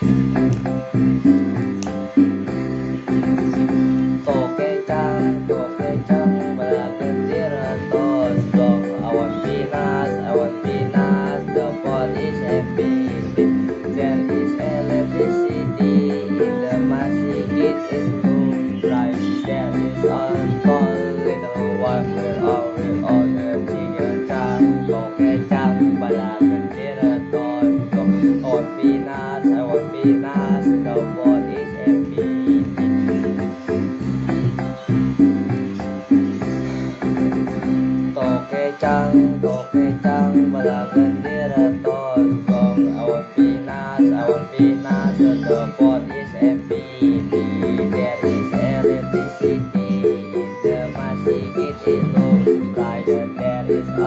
Tokecang bergendir tonjong I want Venus, the pot is happy. There is electricity in the masjid is too bright. There is a tall little one with all the children. Tokecang bergendir tonjong I want Venus, the pot is happy. Tokecang bergendir tonjong I want Venus, the pot is happy. There is electricity in the masjid, it looks bright. There is a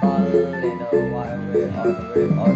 tall little one with all